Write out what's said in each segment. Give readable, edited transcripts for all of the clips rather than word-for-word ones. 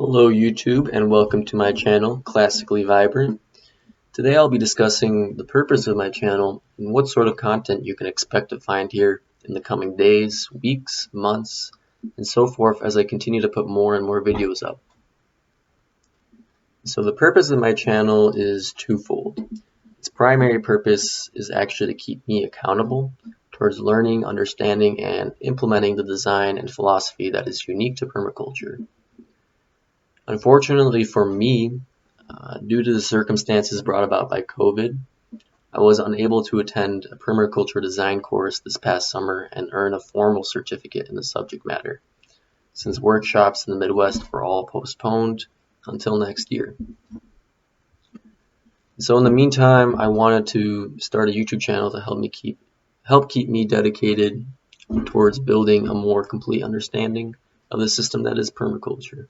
Hello YouTube and welcome to my channel, Classically Vibrant. Today I'll be discussing the purpose of my channel and what sort of content you can expect to find here in the coming days, weeks, months, and so forth as I continue to put more and more videos up. So the purpose of my channel is twofold. Its primary purpose is actually to keep me accountable towards learning, understanding, and implementing the design and philosophy that is unique to permaculture. Unfortunately for me, due to the circumstances brought about by COVID, I was unable to attend a permaculture design course this past summer and earn a formal certificate in the subject matter, since workshops in the Midwest were all postponed until next year. So in the meantime, I wanted to start a YouTube channel to help keep me dedicated towards building a more complete understanding of the system that is permaculture.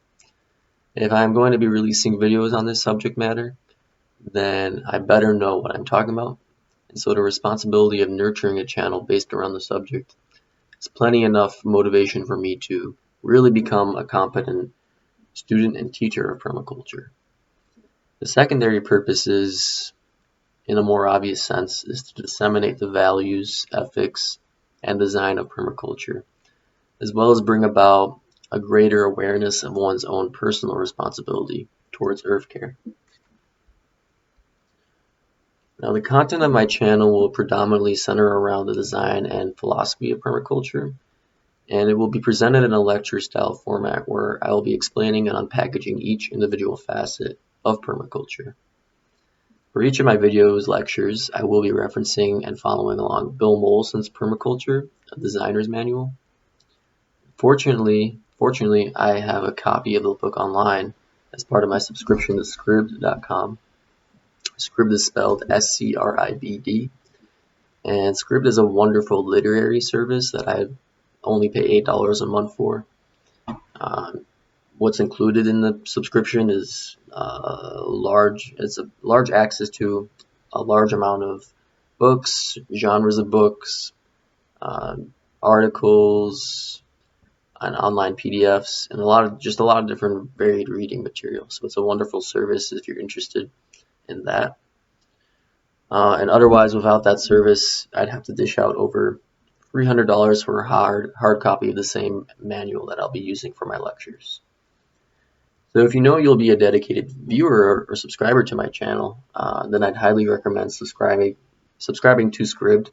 If I'm going to be releasing videos on this subject matter, then I better know what I'm talking about. And so the responsibility of nurturing a channel based around the subject is plenty enough motivation for me to really become a competent student and teacher of permaculture. The secondary purpose is, in a more obvious sense, is to disseminate the values, ethics, and design of permaculture, as well as bring about a greater awareness of one's own personal responsibility towards earth care. Now, the content of my channel will predominantly center around the design and philosophy of permaculture, and it will be presented in a lecture style format where I will be explaining and unpackaging each individual facet of permaculture. For each of my videos, lectures, I will be referencing and following along Bill Mollison's Permaculture, a designer's manual. Fortunately, I have a copy of the book online as part of my subscription to Scribd.com. Scribd is spelled S-C-R-I-B-D, and Scribd is a wonderful literary service that I only pay $8 a month for. What's included in the subscription is large access to a large amount of books, genres of books, articles, and online PDFs, and a lot of different varied reading material. So it's a wonderful service if you're interested in that. And otherwise, without that service, I'd have to dish out over $300 for a hard copy of the same manual that I'll be using for my lectures. So if you know you'll be a dedicated viewer or subscriber to my channel, then I'd highly recommend subscribing to Scribd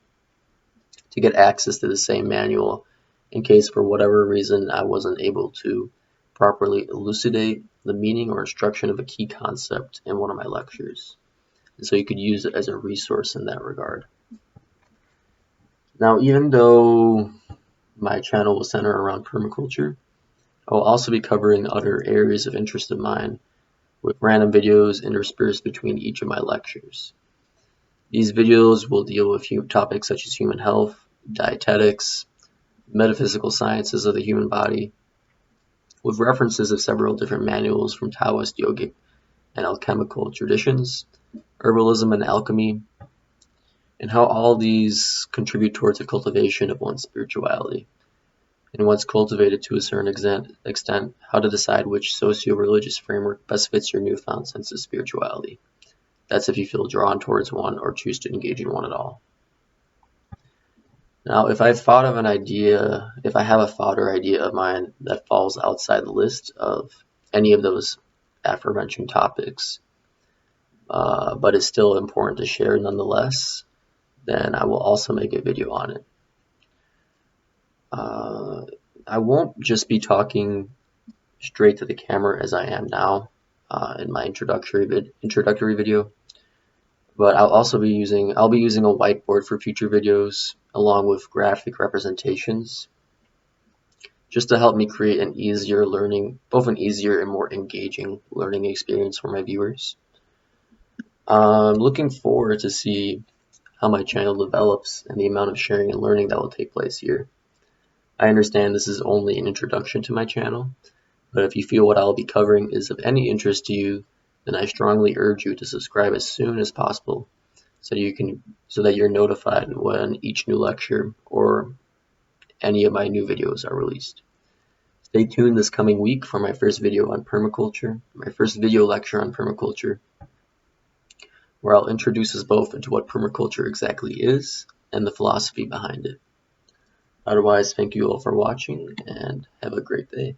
to get access to the same manual in case for whatever reason I wasn't able to properly elucidate the meaning or instruction of a key concept in one of my lectures. And so you could use it as a resource in that regard. Now, even though my channel will center around permaculture, I will also be covering other areas of interest of mine with random videos interspersed between each of my lectures. These videos will deal with topics such as human health, dietetics, metaphysical sciences of the human body, with references of several different manuals from Taoist, yogic, and alchemical traditions, herbalism and alchemy, and how all these contribute towards the cultivation of one's spirituality. And once cultivated to a certain extent, how to decide which socio-religious framework best fits your newfound sense of spirituality. That's if you feel drawn towards one or choose to engage in one at all. Now, if I have a thought or idea of mine that falls outside the list of any of those aforementioned topics, but is still important to share nonetheless, then I will also make a video on it. I won't just be talking straight to the camera as I am now in my introductory video, but I'll be using a whiteboard for future videos along with graphic representations, just to help me create an easier and more engaging learning experience for my viewers. I'm looking forward to see how my channel develops and the amount of sharing and learning that will take place here. I understand this is only an introduction to my channel, but if you feel what I'll be covering is of any interest to you, then I strongly urge you to subscribe as soon as possible so that you're notified when each new lecture or any of my new videos are released. Stay tuned this coming week for my first video on permaculture, my first video lecture on permaculture, where I'll introduce us both into what permaculture exactly is and the philosophy behind it. Otherwise, thank you all for watching and have a great day.